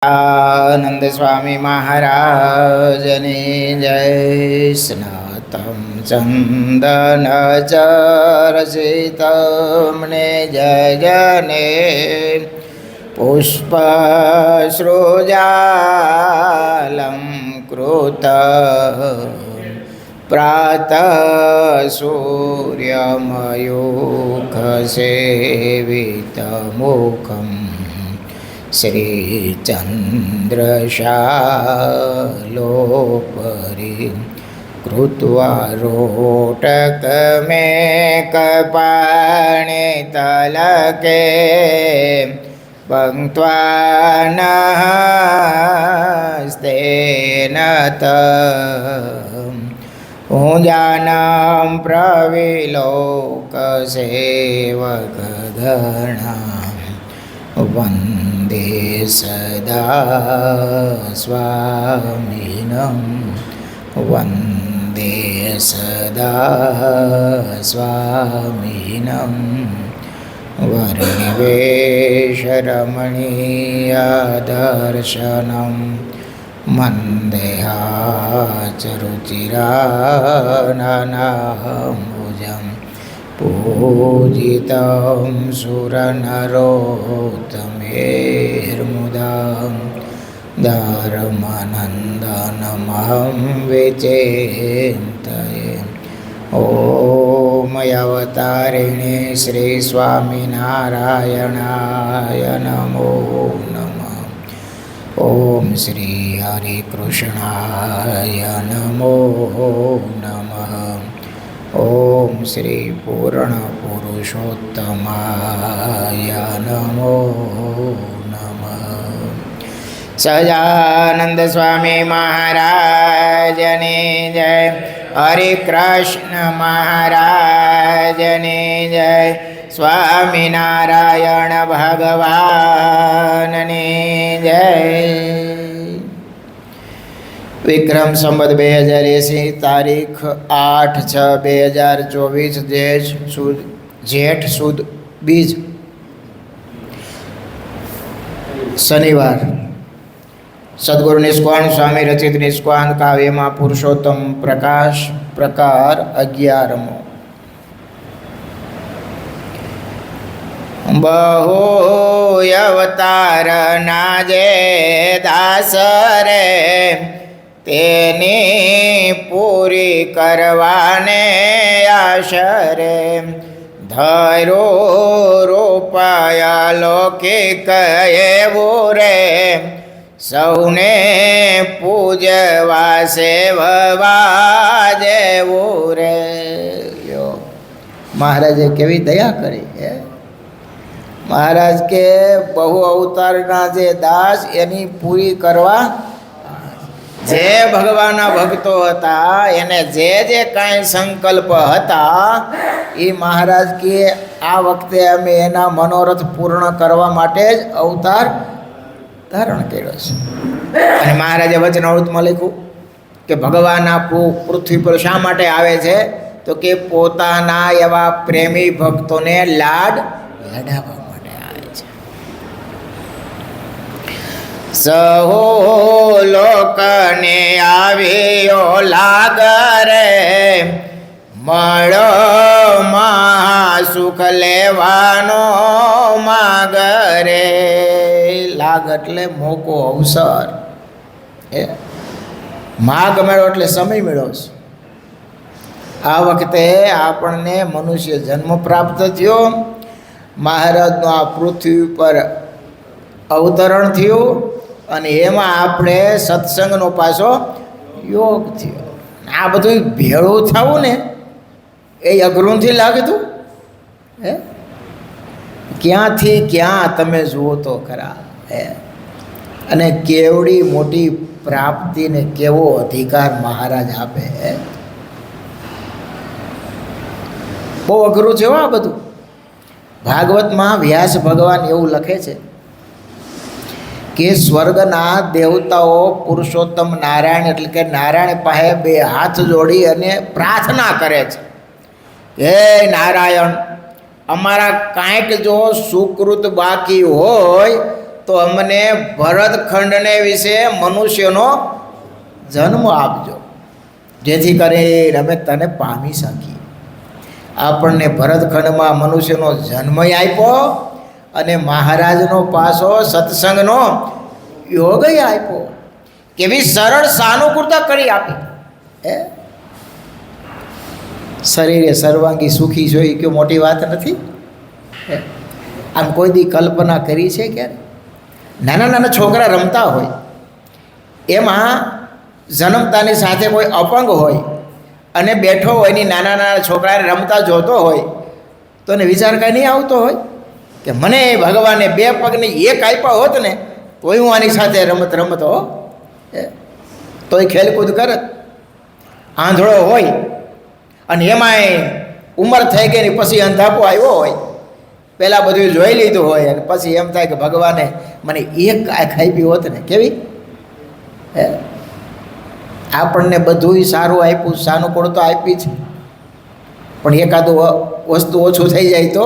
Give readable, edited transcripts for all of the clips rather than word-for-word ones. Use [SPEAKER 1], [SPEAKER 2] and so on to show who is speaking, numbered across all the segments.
[SPEAKER 1] आनंद स्वामी महाराजनी जय। स्नातम चंदन चरसितमने जय जने पुष्प सृजालम कृत प्रातः सूर्यमयूख सेवितमुखम् श्रीचन्द्रशालोपरि कृत्वा रोटकमेकपाणितलके पङ्क्त्वा नस्तेन पूजानां प्रविलोकसेवकगणां वन्दे सदा स्वामिनं वन्दे सदा स्वामिनं वर्णिवेशरमणीयदर्शनं मन्देहाचरुचिराननाम्बुजं पूजितं सुरनरोत्तमेर्मुदा धर्मनन्दनमहं विचिन्तये। ॐ अवतारिणे श्रीस्वामिनारायणाय नमो नमः। ॐ श्री हरिकृष्णाय नमो नमः। ॐ श्री पूर्णपुरुषोत्तमाय नमो नमः। सजानंद स्वामी महाराजनी जय। हरे कृष्ण महाराजनी जय। स्वामीनारायण भगवाननी जय। विक्रम संवत 2080 तारीख 8/6/2024 जेठ सुद बीज शनिवार। सद्गुरु निष्कान स्वामी रचित निष्कान काव्य में पुरुषोत्तम प्रकाश प्रकार 11मो। बहु अवतार नाजे दास रे तेनी पूरी करवाने आशरे धरो रूपया लौकिक एवुरे सौने पूजवा सेववा जेवुरे। महाराजे केवी दया करी है। महाराज के बहु अवतारना जे दास एनी पूरी करवा जे भगवान भक्तो हता एने जे जे काई संकल्प हता ई महाराज के आ वखते अमे एना मनोरथ पूर्ण करवा माटे ज अवतार धारण कर्यो छे। अने महाराजे वचनामृतमां लख्युं के भगवान आ पृथ्वी पर शा माटे आवे छे तो के पोताना एवा प्रेमी भक्तोने लाड लडाववा माटे आवे छे। सहो लोकने आव्यो लागरे मळो महासुख लेवानो मागरे। लाग एटले मोको अवसर ए माग मेळो एटले समय मेळो छे। आ वखते आपणे मनुष्य जन्म प्राप्त थयो। महाराजनो आ पृथ्वी पर अवतरण थयुं અને એમાં આપણે સત્સંગનો પાછો યોગ થયો। આ બધું ભેળું થવું ને એ અઘરું નથી લાગતું હે। ક્યાંથી ક્યાં તમે જુઓ તો ખરા હે। અને કેવડી મોટી પ્રાપ્તિ ને કેવો અધિકાર મહારાજ આપે હે। બહુ અઘરું છે આ બધું। ભાગવતમાં વ્યાસ ભગવાન એવું લખે છે કે સ્વર્ગના દેવતાઓ પુરુષોત્તમ નારાયણ એટલે કે નારાયણ પાસે બે હાથ જોડી અને પ્રાર્થના કરે છે, હે નારાયણ અમારા કાંઈક જો સુકૃત બાકી હોય તો અમને ભરતખંડને વિશે મનુષ્યનો જન્મ આપજો, જેથી કરીને અમે તને પામી શકીએ. આપણને ભરતખંડમાં મનુષ્યનો જન્મ આપ્યો અને મહારાજનો પાસો સત્સંગનો યોગ આપ્યો. કેવી સરળ સાનુકૂળતા કરી આપી. શરીરે સર્વાંગી સુખી જોઈ કે મોટી વાત નથી. આમ કોઈ દી કલ્પના કરી છે ક્યારે? નાના નાના છોકરા રમતા હોય, એમાં જન્મતાની સાથે કોઈ અપંગ હોય અને બેઠો હોય ની નાના નાના છોકરાને રમતા જોતો હોય તો એને વિચાર કાંઈ નહીં આવતો હોય કે મને ભગવાને 2 પગને 1 આપ્યા હોત ને તોય હું આની સાથે રમતો તોય ખેલકૂદ કરત. આંધળો હોય અને એમાંય ઉંમર થઈ ગઈ ને પછી અંધાપો આવ્યો હોય, પહેલાં બધું જોઈ લીધું હોય અને પછી એમ થાય કે ભગવાને મને 1 આંખ આપી હોત ને કેવી. આપણને બધું સારું આપ્યું, સાનુકૂળ તો આપી છે, પણ એકાદું વસ્તુ ઓછું થઈ જાય તો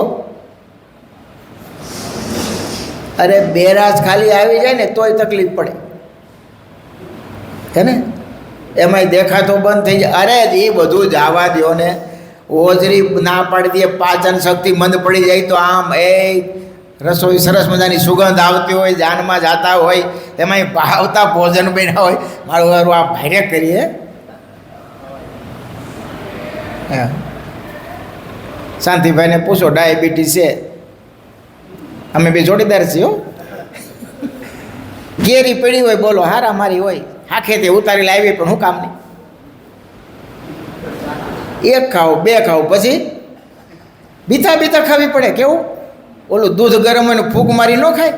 [SPEAKER 1] અરે બેરાજ ખાલી આવી જાય ને તોય તકલીફ પડે હે ને. એમાંય દેખાતો બંધ થઈ જાય. અરે એ બધું જવા દો ને, ઓજરી ના પાડી દે, પાચન શક્તિ મંદ પડી જાય તો આમ રસોઈ સરસ મજાની સુગંધ આવતી હોય, જાનમાં જાતા હોય, એમાંય ભાવતા ભોજન બન્યા હોય, મારું વારું આ ભારે કરીએ. હા, શાંતિભાઈને પૂછો ડાયાબિટીસ છે, અમે બે જોડીદાર છીએ. કેરી પડી હોય બોલો હારા મારી હોય, આખેથી ઉતારી લાવી પણ હું કામ નહીં. 1 ખાવ 2 ખાવ પછી બીતા બીતા ખાવી પડે. કેવું ઓલું દૂધ ગરમ હોય ને ફૂંક મારી ન ખાય.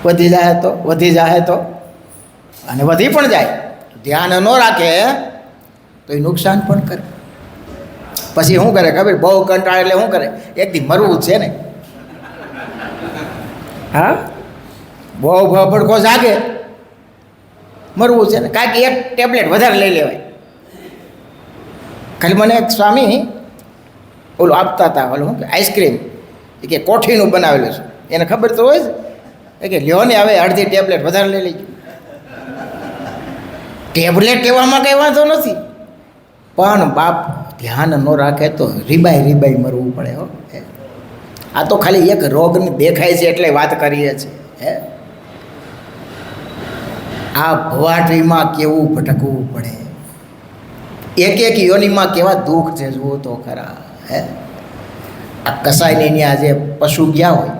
[SPEAKER 1] વધી જાય તો અને વધી પણ જાય, ધ્યાન ન રાખે તો એ નુકસાન પણ કરે. પછી શું કરે ખબર? બહુ કંટાળે એટલે શું કરે? એક દી મરવું છે ને. હા, બહુ ભડકો જાગે, મરવું છે ને, કાંઈક 1 ટેબ્લેટ વધારે લઈ લેવાય. ખાલી મને એક સ્વામી ઓલું આપતા હતા, ઓલું શું કે આઈસ્ક્રીમ, એ કે કોઠીનું બનાવેલું છે, એને ખબર તો હોય જ કે લ્યો ને હવે અડધી ટેબ્લેટ વધારે લઈ લેજો. ટેબ્લેટ લેવામાં કંઈ વાંધો નથી, પણ બાપ ધ્યાન ન રાખે તો રીબાઈ મરવું પડે. હો, આ તો ખાલી એક રોગને દેખાય છે એટલે વાત કરીએ છીએ. આ ભવાટીમાં કેવું ભટકવું પડે, એક યોનિમાં કેવા દુઃખ છે જુઓ તો ખરા. આ કસાઈની ત્યાં જે પશુ ગયા હોય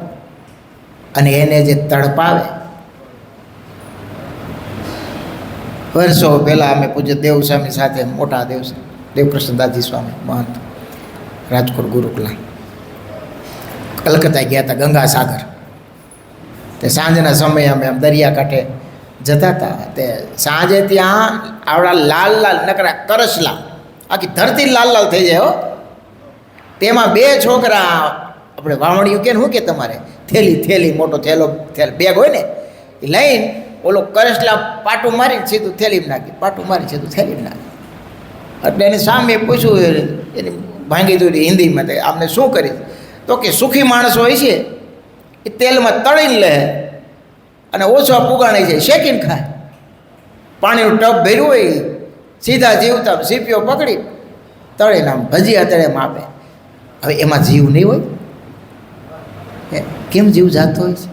[SPEAKER 1] અને એને જે તડપાવે. વર્ષો પહેલાં અમે પૂજ્ય દેવસ્વામી સાથે, મોટા દેવકૃષ્ણદાસજી સ્વામી મહંત, રાજકોટ ગુરુકુલા, કલકત્તા ગયા હતા ગંગાસાગર. તે સાંજના સમયે અમે આમ દરિયાકાંઠે જતા હતા. તે સાંજે ત્યાં આવડા લાલ નકરા કરસલા, આખી ધરતી લાલ થઈ જાય. હો, તેમાં 2 છોકરા, આપણે વાવણીયું કે શું કે તમારે થેલી મોટો થેલો બેગ હોય ને એ લઈને ઓલો કરસલા પાટું મારીને સીધું થેલીમાં નાખી, પાટું મારી સીધું થેલીમાં નાખી. એટલે એને સામે પૂછ્યું, એની ભાંગી દોરી હિન્દીમાં, આમને શું કરી? તો કે સુખી માણસો હોય છે એ તેલમાં તળીને લે અને ઓછા પુગાણી જાય શેકીને ખાય. પાણીનું ટબ ભર્યું હોય સીધા જીવતા સીપીઓ પકડી તળીને આમ ભજીયા તળે આપે. હવે એમાં જીવ નહીં હોય? કેમ જીવ જાતો હોય છે?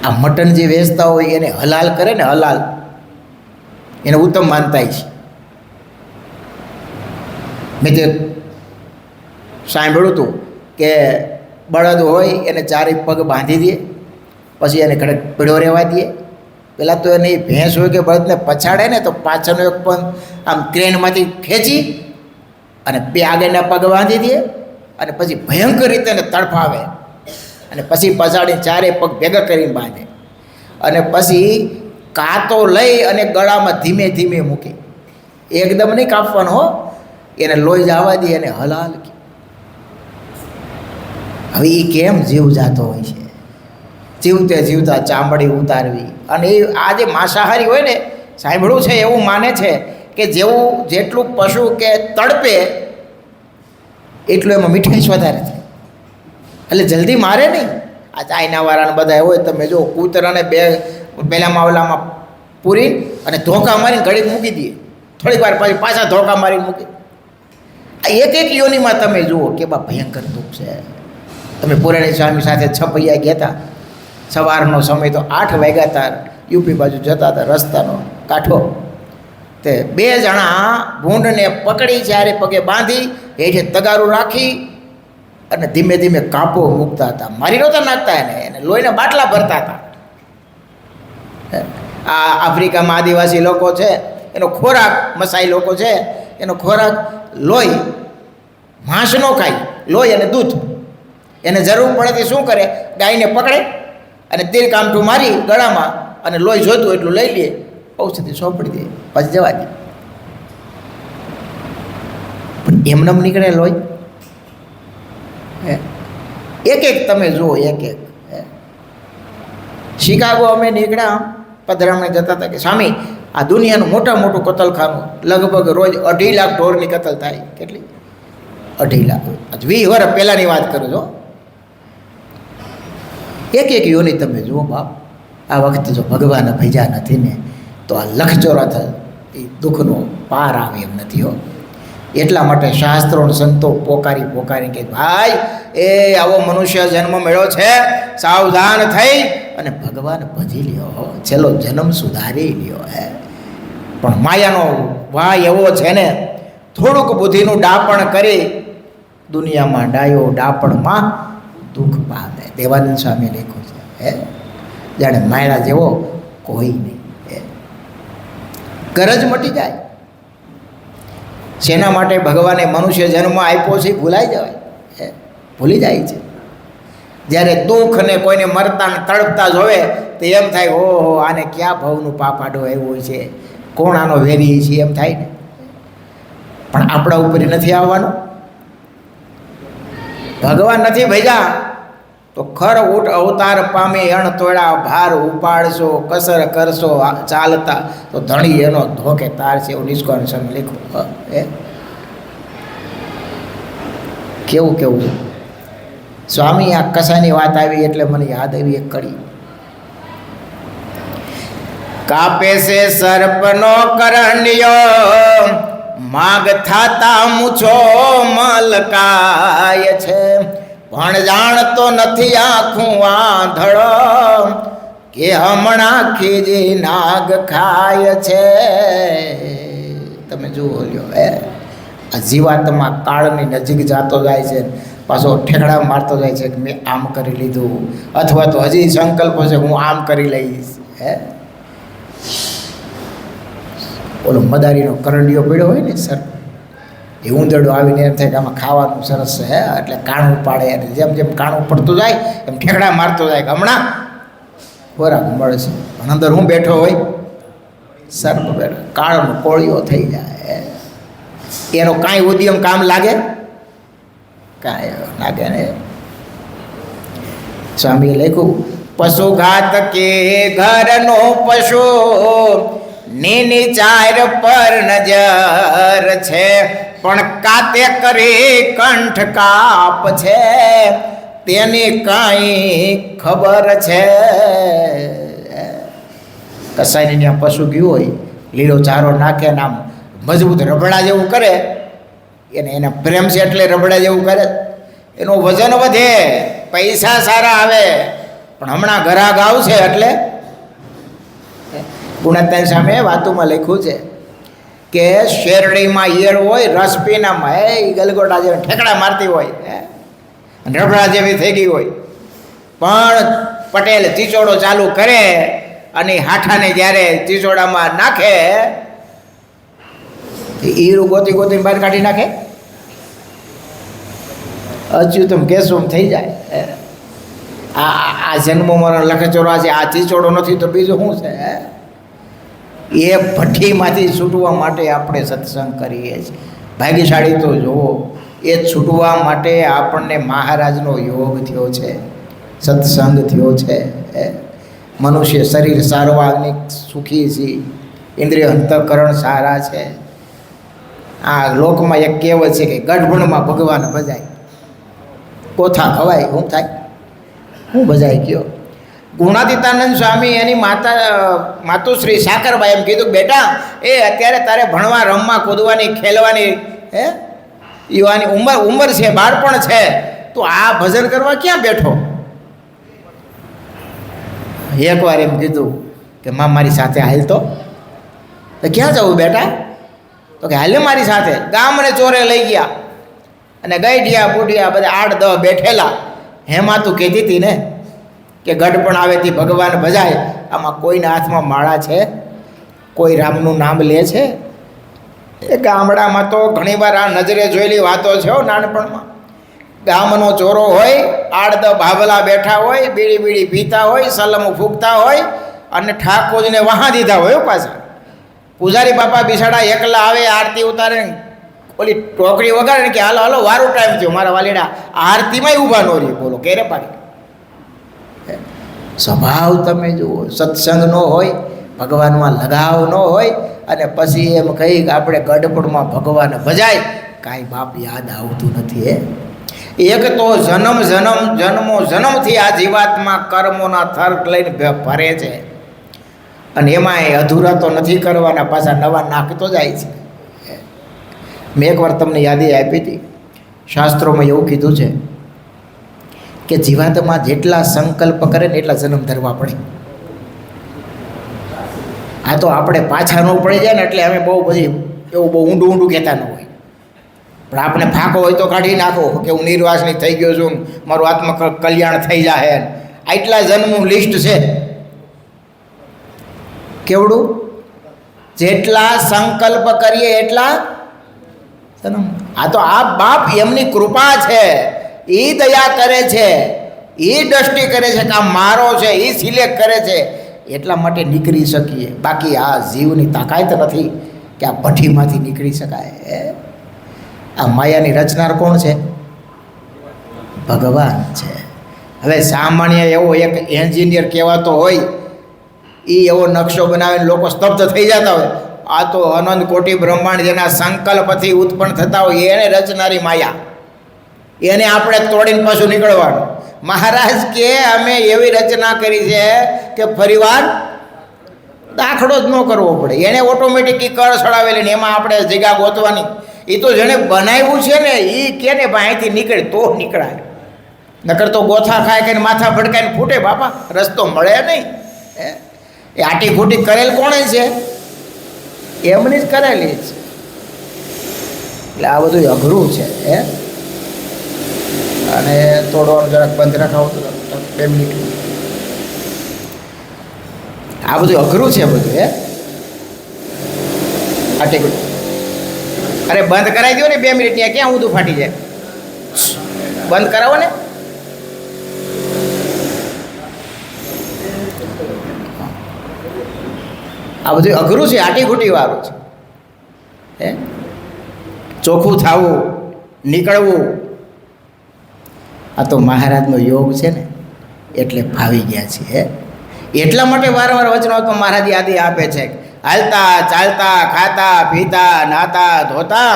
[SPEAKER 1] આ મટન જે વેચતા હોય એને હલાલ કરે ને, હલાલ એને ઉત્તમ માનતા છે. મેં તે સાંભળ્યું હતું કે બળદ હોય એને 4 પગ બાંધી દે, પછી એને કડક પીળો રહેવા દે. પહેલાં તો એને ભેંસ હોય કે બળદને પછાડે ને તો પાછળનો એક પગ આમ ક્રેનમાંથી ખેંચી અને 2 આગળના પગ બાંધી દે અને પછી ભયંકર રીતે એને તડફાવે અને પછી પછાડીને 4 પગ ભેગા કરીને બાંધે અને પછી કાંતો લઈ અને ગળામાં ધીમે ધીમે મૂકે. એકદમ નહીં કાપવાનો હો, એને લોહી જવા દે, એને હલાલ. હવે એ કેમ જીવ જાતો હોય છે? જીવતા ચામડી ઉતારવી. અને એ આ જે માંસાહારી હોય ને, સાંભળ્યું છે એવું માને છે કે જેટલું પશુ કે તડપે એટલું એમાં મીઠાશ વધારે થાય. એટલે જલ્દી મારે નહીં. આ ચાઇનાવાળાને બધા હોય, તમે જો કૂતરાને બે પહેલાંમાં ઓલામાં પૂરી અને ધોકા મારીને ઘડીક મૂકી દઈએ, થોડીક વાર પછી પાછા ધોકા મારીને મૂકી. આ એક એક યોનિમાં તમે જુઓ કે બા ભયંકર દુઃખ છે. તમે પુરાણી સ્વામી સાથે છપૈયા ગયા હતા, સવારનો સમય તો 8 વાગ્યા હતા, યુપી બાજુ જતા હતા, રસ્તાનો કાંઠો, તે 2 જણા ભૂંડને પકડી જ્યારે પગે બાંધી હેઠે તગારું રાખી અને ધીમે ધીમે કાપો મૂકતા હતા. મારી નહોતા નાખતા એને લોહીના બાટલા ભરતા હતા. આ આફ્રિકામાં આદિવાસી લોકો છે, એનો ખોરાક મસાઈ લોકો છે, એનો ખોરાક લોહી, માંસ ન ખાય, લોહી અને દૂધ. એને જરૂર પડે તે શું કરે, ગાયને પકડે અને તીર કામઠું મારી ગળામાં અને લોહી જોતું એટલું લઈ લે, ઔષધિ સોંપડી દે, પછી જવા દે. પણ એમનેમ નીકળે લોહી? એક એક તમે જુઓ, એક એક. શિકાગો અમે નીકળ્યા, પધરામણે જતા હતા કે સ્વામી આ દુનિયાનું મોટું કતલખાનું, લગભગ રોજ 2.5 લાખ ઢોરની કતલ થાય. કેટલી? 2.5 લાખ. 20 વર્ષ પહેલાંની વાત કરું છો. એક એક યોની તમે જુઓ બાપ. આ વખતે જો ભગવાન ભેજા નથી ને તો આ લખચોરા એ દુઃખનો પાર આવે એમ નથી હો. એટલા માટે શાસ્ત્રો સંતો પોકારી કે ભાઈ એ આવો મનુષ્ય જન્મ મળ્યો છે, સાવધાન થઈ અને ભગવાન ભજી લ્યો, છેલ્લો જન્મ સુધારી લ્યો. પણ માયાનો ભાઈ એવો છે ને, થોડુંક બુદ્ધિનું ડાપણ કરી દુનિયામાં ડાયો ડાપણમાં દુઃખ પામે. દેવાનંદ સ્વામી લખ્યું છે, જાણે માયા જેવો કોઈ નહીં. ગરજ મટી જાય. શેના માટે ભગવાને મનુષ્ય જન્મ આપ્યો છે ભૂલાઈ જવાય, ભૂલી જાય છે. જ્યારે દુઃખ ને કોઈને મરતા ને તડપતા જોવે તો એમ થાય ઓહો આને ક્યાં ભાવનું પાપાડો આવ્યો છે, કોણ આનો વેરી છે, એમ થાય ને. પણ આપણા ઉપર નથી આવવાનું. ભગવાન નથી ભેજા તો ખર ઉઠ અવતાર પામી અણ તોડા ભાર ઉપાડશો, કસર કરશો ચાલતા તો ધણી એનો ધોકે તાર છે, એવું નિષ્કોણ સમ લખ્યું. કેવું સ્વામી આ કસાની વાત આવી એટલે મને યાદ આવી એક કડી. કાપે છે સર્પનો કરણ્યો, માગ થાતા મૂછો મલકાય છે, પણ જાણતો નથી આખું આંધળો કે હમણાં ખીજી નાગ ખાય છે. તમે જુઓ લ્યો, આ જીવાત્મા કાળની નજીક જાતો જાય છે, પાછો ઠેકડા મારતો જાય છે કે મેં આમ કરી લીધું, અથવા તો હજી સંકલ્પ છે હું આમ કરી લઈશ. ઓલો મદારીનો કરંડિયો પડ્યો હોય ને સર, એ ઉંદરડો આવીને એમ થાય કે આમાં ખાવાનું સરસ છે, એટલે કાણું પાડે, અને જેમ જેમ કાણું પડતું જાય એમ ઠેકડા મારતો જાય કે હમણાં ખોરાક મળશે. પણ અંદર હું બેઠો હોય, સર્પ બેઠો, કાળનો કોળિયો થઈ જાય. એનો કાંઈ ઉદ્યમ કામ લાગે? કાંઈ લાગે ને. સ્વામીએ લખ્યું, પશુ ઘાત કે ઘરનો પશુ નીની ચાર પર નજર છે, પણ કાતે કરી કંઠ કાપ છે, તેની કાંઈ ખબર છે. કસાઈની ત્યાં પશુ ગયું હોય, લીલો ચારો નાખે ને આમ મજબૂત રબડા જેવું કરે, એના પ્રેમ છે એટલે રબડા જેવું કરે, એનું વજન વધે, પૈસા સારા આવે. પણ હમણાં ઘરાક આવશે એટલે ગુણત્તાની સામે વાતોમાં લખ્યું છે કે શેરડીમાં ઈયળ હોય, રસ પીનામાં એ ગલગોટા જેવી ઠેકડા મારતી હોય, રબડા જેવી થઈ ગઈ હોય, પણ પટેલ ચીચોડો ચાલુ કરે અને હાઠાને જ્યારે ચીચોડામાં નાખે ઈરું ગોતી બહાર કાઢી નાખે, અચ્યુતમ કેશવમ થઈ જાય. આ જન્મ મરણ લખચોરા છે, આ ચીચોડો નથી તો બીજું શું છે? એ ભઠ્ઠીમાંથી છૂટવા માટે આપણે સત્સંગ કરીએ છીએ. ભાગ્યશાળી તો જુઓ, એ છૂટવા માટે આપણને મહારાજનો યોગ થયો છે, સત્સંગ થયો છે. મનુષ્ય શરીર સારવાની સુખી છે, ઇન્દ્રિય અંતઃકરણ સારા છે. આ લોકમાં એક કહેવત છે કે ગઢબણમાં ભગવાન ભજાય. કોથા ખવાય શું થાય, હું બજાય ગયો. ગુણાતીતાનંદ સ્વામી એની માતુશ્રી સાકરબાઈ એમ કીધું, બેટા એ અત્યારે તારે ભણવા રમવા કૂદવાની ખેલવાની યુવાની ઉંમર છે, બાળપણ છે, તો આ ભજન કરવા ક્યાં બેઠો? એકવાર એમ કીધું કે માં મારી સાથે હાલ તો ક્યાં જવું બેટા? તો કે હાલે મારી સાથે. ગામને ચોરે લઈ ગયા અને ગઈઢિયા બુઢિયા બધા 8-10 બેઠેલા. હેમાં તું કહેતી હતી ને કે ગઢપણ આવેથી ભગવાન ભજાય. આમાં કોઈના હાથમાં માળા છે? કોઈ રામનું નામ લે છે? એ ગામડામાં તો ઘણીવાર આ નજરે જોયેલી વાતો છે નાનપણમાં. ગામનો ચોરો હોય, 8-10 ભાભલા બેઠા હોય, બીડી પીતા હોય, સલમ ફૂંકતા હોય અને ઠાકોરજીને વહાં દીધા હોય પાછા. પૂજારી બાપા બિસાડા એકલા આવે, આરતી ઉતારે, ઓલી ટોકરી વગાડે કે હાલો હાલો વારું ટાઈમ થયો, મારા વાલીડા આરતીમાંય ઊભા ન રહી. બોલો કેરે પાડી. સ્વભાવ તમે જુઓ, સત્સંગ ન હોય, ભગવાનમાં લગાવ ન હોય અને પછી એમ કહી કે આપણે ગઢપણમાં ભગવાન ભજાય, કાંઈ બાપ યાદ આવતું નથી. એક તો જન્મોથી આ જીવાતમાં કર્મોના થર્ક લઈને ભરે છે અને એમાંય અધૂરા તો નથી કરવાના, પાછા નવા નાખતો જાય છે. મેં એકવાર તમને યાદી આપી હતી, શાસ્ત્રોમાં એવું કીધું છે કે જીવાતમાં જેટલા સંકલ્પ કરે ને એટલા જન્મ ધરવા પડે. આ તો આપણે પાછા ન પડી જાય ને એટલે અમે બહુ બધી એવું બહુ ઊંડું કહેતા ન હોય, પણ આપણે ફાંકો હોય તો કાઢી નાખો કે હું નિર્વાસની થઈ ગયો છું, મારું આત્મ કલ્યાણ થઈ જાય. આટલા જન્મનું લિસ્ટ છે. કેવડું? જેટલા સંકલ્પ કરીએ એટલા જન્મ. આ તો આ બાપ એમની કૃપા છે, એ દયા કરે છે, એ દ્રષ્ટિ કરે છે કે આ મારો છે, એ સિલેક્ટ કરે છે, એટલા માટે નીકળી શકીએ. બાકી આ જીવની તાકાત નથી કે આ ભઠ્ઠીમાંથી નીકળી શકાય. આ માયાની રચનાર કોણ છે? ભગવાન છે. હવે સામાન્ય એવો એક એન્જિનિયર કહેવાતો હોય, એ એવો નકશો બનાવીને લોકો સ્તબ્ધ થઈ જતા હોય. આ તો અનંત કોટી બ્રહ્માંડ જેના સંકલ્પથી ઉત્પન્ન થતા હોય એને રચનારી માયા, એને આપણે તોડીને પાછું નીકળવાનું. મહારાજ કે અમે એવી રચના કરી છે કે ફરીવાર દાખલો જ ન કરવો પડે. એને ઓટોમેટિક કળ સડાવેલી ને એમાં આપણે જગ્યા ગોતવાની. એ તો જેણે બનાવ્યું છે ને એ કે ને અહીંથી નીકળે તો નીકળાય, નકર તો ગોથા ખાય કે માથા ભડકાઈને ફૂટે બાપા, રસ્તો મળે નહીં. એ આટી ફૂટી કરેલ કોણે છે? એમની જ કરેલી છે. એટલે આ બધું અઘરું છે. અને તોડવાનું જરાક બંધ રખાવો તો 2 મિનિટ. આ બધું અઘરું છે બધું. આટી ફૂટી અરે બંધ કરાવી દો ને 2 મિનિટ. ત્યાં ક્યાં ઊંધું ફાટી જાય? બંધ કરાવો ને. આ બધું અઘરું છે, આટી ઘૂટી વાળું છે. ચોખ્ખું થવું, નીકળવું, આ તો મહારાજનો યોગ છે ને એટલે ફાવી ગયા છે. એટલા માટે વારંવાર વચનો તો મહારાજ યાદી આપે છે, હાલતા ચાલતા ખાતા પીતા નાતા ધોતા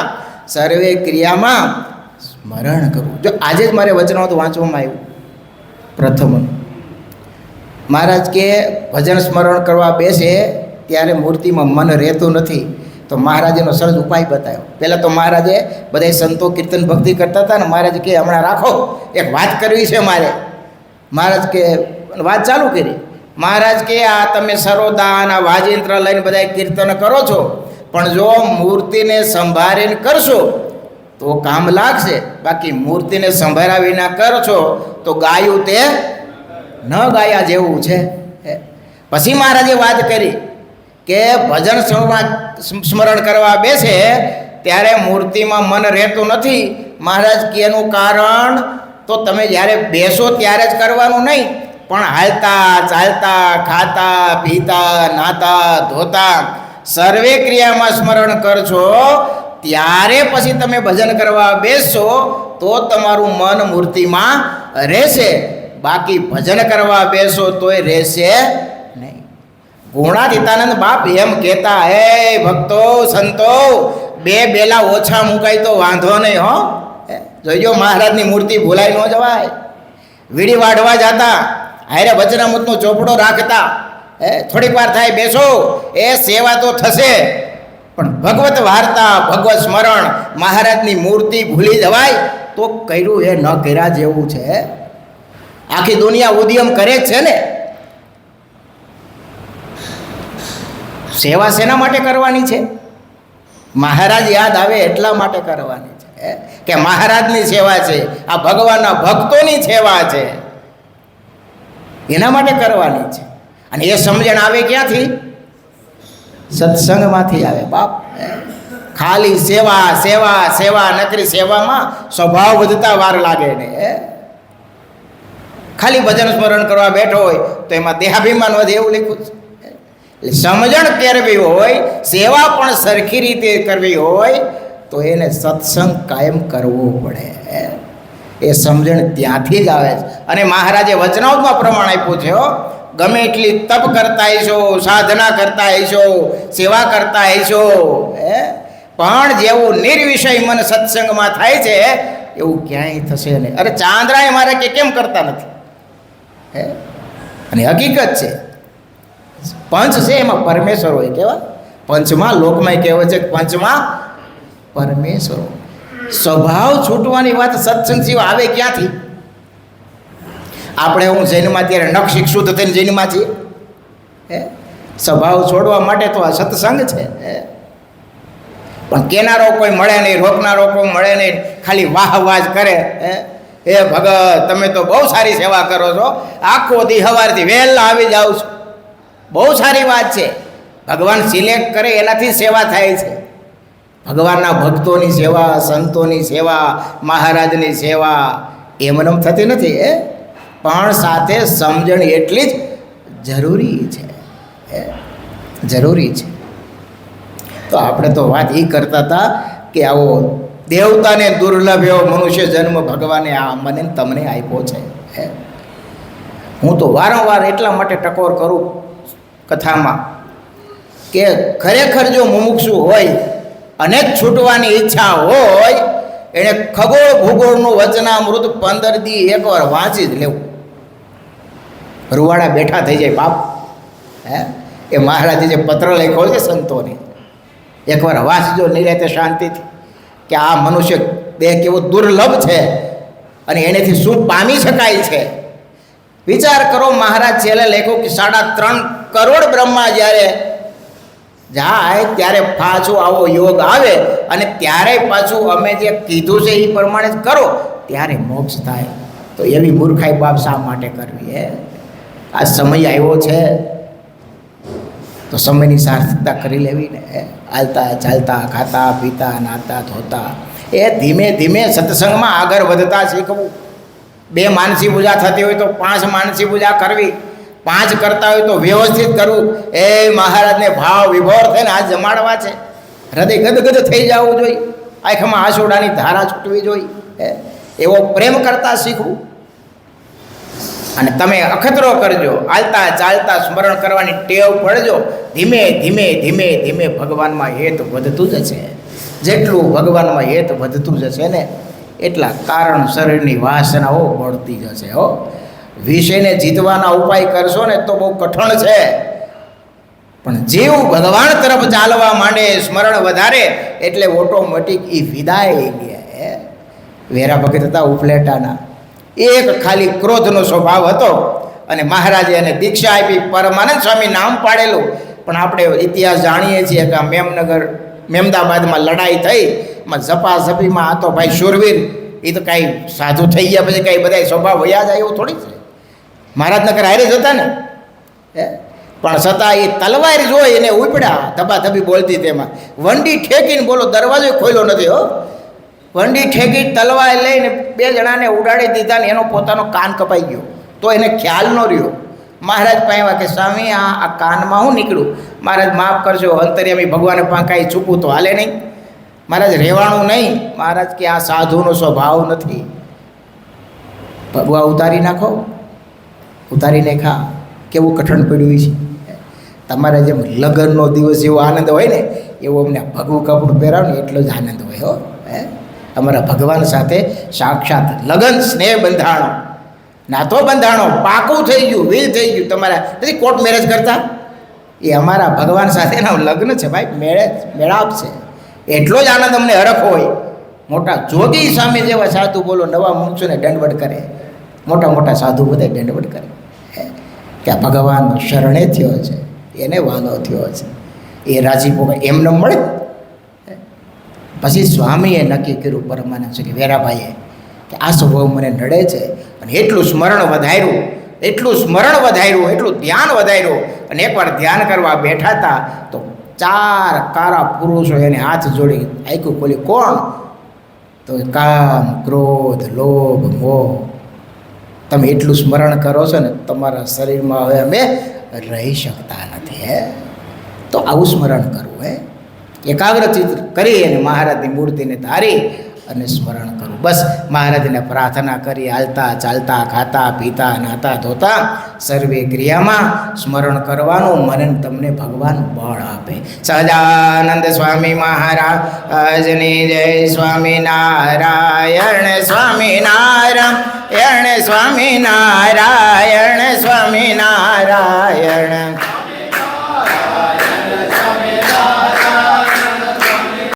[SPEAKER 1] સર્વે ક્રિયામાં સ્મરણ કરવું. જો આજે જ મારે વચનો તો વાંચવામાં આવ્યું પ્રથમ. મહારાજ કે ભજન સ્મરણ કરવા બેસે ત્યારે મૂર્તિમાં મન રહેતું નથી. તો મહારાજેનો સરસ ઉપાય બતાવ્યો. પહેલાં તો મહારાજે બધા સંતો કીર્તન ભક્તિ કરતા હતા ને, મહારાજ કે હમણાં રાખો, એક વાત કરવી છે મારે. મહારાજ કે વાત ચાલુ કરી. મહારાજ કે આ તમે સરોદાન આ વાજિંત્ર લઈને બધા કીર્તન કરો છો, પણ જો મૂર્તિને સંભાળીને કરશો તો કામ લાગશે, બાકી મૂર્તિને સંભાળ્યા વિના કરશો તો ગાયું તે ન ગાયા જેવું છે. પછી મહારાજે વાત કરી કે ભજન સ્મરણ કરવા બેસે ત્યારે મૂર્તિમાં મન રહેતું નથી. મહારાજ કે એનું કારણ તો તમે જ્યારે બેસો ત્યારે જ કરવાનું નહીં, પણ હાલતા ચાલતા ખાતા પીતા નાતા ધોતા સર્વે ક્રિયામાં સ્મરણ કરશો ત્યારે પછી તમે ભજન કરવા બેસશો તો તમારું મન મૂર્તિમાં રહેશે, બાકી ભજન કરવા બેસો તોય રહેશે નહીં. ગુણાતીતાનંદ બાપ એમ કહેતા, હે ભક્તો સંતો, 2 બેલા ઓછા મુકાય તો વાંધો નહીં હો. જોઈજો મહારાજની મૂર્તિ ભૂલાઈ ન જવાય. વીડી વાઢવા જતા હારે વચનામૃતનો ચોપડો રાખતા, થોડીક વાર થાય બેસો, એ સેવા તો થશે, પણ ભગવત વાર્તા, ભગવત સ્મરણ, મહારાજની મૂર્તિ ભૂલી જવાય તો કર્યું એ ન કર્યા જેવું છે. આખી દુનિયા ઉદ્યમ કરે જ છે ને. સેવા શેના માટે કરવાની છે? મહારાજ યાદ આવે એટલા માટે કરવાની છે કે મહારાજની સેવા છે, આ ભગવાનના ભક્તોની સેવા છે, એના માટે કરવાની છે. અને એ સમજણ આવે ક્યાંથી? સત્સંગમાંથી આવે બાપ. ખાલી સેવા સેવા સેવા નકરી સેવામાં સ્વભાવ વધતા વાર લાગે ને. ખાલી ભજન સ્મરણ કરવા બેઠો હોય તો એમાં દેહાભિમાન વધે એવું લખ્યું છે. એટલે સમજણ કરવી હોય, સેવા પણ સરખી રીતે કરવી હોય તો એને સત્સંગ કાયમ કરવો પડે. એ સમજણ ત્યાંથી જ આવે છે. અને મહારાજે વચનાવતમાં પ્રમાણ આપ્યું છે, ગમે એટલી તપ કરતા હશો, સાધના કરતા હશો, સેવા કરતા હશો, પણ જેવું નિર્વિષય મન સત્સંગમાં થાય છે એવું ક્યાંય થશે નહીં. અરે ચાંદ્રાએ મારે કે કેમ કરતા નથી? અને હકીકત છે, પંચ છે એમાં પરમેશ્વર હોય. કેવા પંચમાં લોકમાં કહેવાય છે, પંચમાં પરમેશ્વર. સ્વભાવ છૂટવાની વાત સત્સંગ સિવાય આવે ક્યાંથી? આપણે હું જૈનમાં ત્યારે નખ શુદ્ધ થઈને જૈનમાં છીએ. સ્વભાવ છોડવા માટે તો આ સત્સંગ છે. પણ કેનારો કોઈ મળે નહીં, રોકનારો કોઈ મળે નહીં, ખાલી વાહ વાહ કરે. હે ભગત, તમે તો બહુ સારી સેવા કરો છો, આખો દી સવારથી વહેલા આવી જાઓ છો, બહુ સારી વાત છે. ભગવાન સિલેક્ટ કરે એનાથી સેવા થાય છે. ભગવાનના ભક્તોની સેવા, સંતોની સેવા, મહારાજની સેવા એમને થતી નથી. પણ સાથે સમજણ એટલી જ જરૂરી છે, જરૂરી છે. તો આપણે તો વાત એ કરતા હતા કે આવો દેવતાને દુર્લભ એવો મનુષ્ય જન્મ ભગવાને આ મને તમને આપ્યો છે. હું તો વારંવાર એટલા માટે ટકોર કરું કથામાં કે ખરેખર જો મુમુક્ષુ હોય અને છૂટવાની ઈચ્છા હોય, એણે ખગોળ ભૂગોળનું વચનામૃત 15 દી એકવાર વાંચી જ લેવું. રૂવાડા બેઠા થઈ જાય બાપ. એ મહારાજે જે પત્ર લખ્યો છે સંતોને, એકવાર વાંચજો નિરાતે શાંતિથી કે આ મનુષ્ય દેહ કેવો દુર્લભ છે અને એનેથી શું પામી શકાય છે. વિચાર કરો, મહારાજ છેલ્લે લખ્યું કે 3.5 કરોડ બ્રહ્મા જ્યારે જાય ત્યારે પાછું આવો યોગ આવે અને ત્યારે પાછું અમે જે કીધું છે એ પ્રમાણે જ કરો ત્યારે મોક્ષ થાય. તો એવી મૂર્ખાઈ બાપ શા માટે કરવી? આ સમય આવ્યો છે તો સમયની સાર્થકતા કરી લેવી ને. હાલતા ચાલતા, ખાતા પીતા, નાતા ધોતા, એ ધીમે ધીમે સત્સંગમાં આગળ વધતા શીખવું. 2 માનસી પૂજા થતી હોય તો 5 માનસી પૂજા કરવી, 5 કરતા હોય તો વ્યવસ્થિત કરવું. એ મહારાજને ભાવ વિભોર થઈને આ જમાડવા છે. હૃદય ગદગદ થઈ જવું જોઈએ, આંખમાં આંસુડાની ધારા છૂટવી જોઈએ. એવો પ્રેમ કરતા શીખવું. અને તમે અખતરો કરજો, હાલતા ચાલતા સ્મરણ કરવાની ટેવ પડજો. ધીમે ધીમે ધીમે ધીમે ભગવાનમાં હેત વધતું જશે. જેટલું ભગવાનમાં હેત વધતું જશે ને એટલા કારણ શરીરની વાસનાઓ બળતી જશે. વિષયને જીતવાના ઉપાય કરશો ને તો બહુ કઠણ છે, પણ જીવ ભગવાન તરફ ચાલવા માંડે, સ્મરણ વધારે એટલે ઓટોમેટિક એ વિદાય ગયા. વેરા ભગત હતા ઉપલેટાના, એક ખાલી ક્રોધનો સ્વભાવ હતો અને મહારાજે એને દીક્ષા આપી, પરમાનંદ સ્વામી નામ પાડેલું. પણ આપણે ઇતિહાસ જાણીએ છીએ કે મેમનગર મેમદાબાદમાં લડાઈ થઈ, એમાં ઝપાઝપીમાં આ તો ભાઈ શૂરવીર, એ તો કાંઈ સાધુ થઈ ગયા પછી કાંઈ બધા સ્વભાવ વયા જાય એવું થોડી છે. મહારાજનગર હારે જ હતા ને, પણ છતાં એ તલવાર જોઈ એને ઉપડ્યા, ધબાધબી બોલતી તેમાં વંડી ઠેકીને, બોલો દરવાજો ખોલ્યો નથી. વંડી ઠેકી તલવાર લઈને 2 જણાને ઉડાડી દીધા ને એનો પોતાનો કાન કપાઈ ગયો. તો એને ખ્યાલ ન રહ્યો. મહારાજ પામ્યા કે સ્વામી આ કાનમાં હું નીકળું? મહારાજ માફ કરજો, અંતર્યામી ભગવાન પાસે કાંઈ છૂપું તો હાલે નહીં. મહારાજ રહેવાનું નહીં. મહારાજ કે આ સાધુનો સ્વભાવ નથી. ભગવા ઉતારી નાખો, ઉતારી નાખા. કેવું કઠણ પડ્યું છે. તમારે જેમ લગ્નનો દિવસ એવો આનંદ હોય ને એવો અમને ભગવું કપડું પહેરાવ ને એટલો જ આનંદ હોય. અમારા ભગવાન સાથે સાક્ષાત લગન સ્નેહ બંધાણો, નાતો બંધાણો, પાકું થઈ ગયું, વીલ થઈ ગયું. તમારા નથી કોર્ટ મેરેજ કરતા, એ અમારા ભગવાન સાથેના લગ્ન છે ભાઈ, મેળાપ છે. એટલો જ આનંદ અમને હરખ હોય. મોટા જોગી સ્વામી જેવા સાધુ બોલો નવા માણસોને દંડવટ કરે, મોટા મોટા સાધુ બધા દંડવટ કરે કે આ ભગવાન શરણે થયો છે, એને વાલો થયો છે, એ રાજીપો એમને મળે. પછી સ્વામીએ નક્કી કર્યું પરમાનંદ છે કે વેરાભાઈએ કે આ સ્વભાવ મને નડે છે, અને એટલું સ્મરણ વધાર્યું, એટલું સ્મરણ વધાર્યું, એટલું ધ્યાન વધાર્યું. અને એકવાર ધ્યાન કરવા બેઠા હતા તો 4 કારા પુરુષો એને હાથ જોડી આંખું ખોલી, કોણ? તો કામ, ક્રોધ, લોભ, મોહ. તમે એટલું સ્મરણ કરો છો ને તમારા શરીરમાં હવે અમે રહી શકતા નથી. તો આવું સ્મરણ કરવું, એકાગ્રચિત કરી અને મહારાજની મૂર્તિને ધારી અને સ્મરણ કરવું. બસ મહારાજને પ્રાર્થના કરી હાલતા ચાલતા ખાતા પીતા નાતા ધોતા સર્વે ક્રિયામાં સ્મરણ કરવાનું. મને તમને ભગવાન બળ આપે. સહજાનંદ સ્વામી મહારાજની જય. સ્વામિનારાયણ સ્વામિનારાયણ સ્વામિનારાયણ સ્વામિનારાયણ.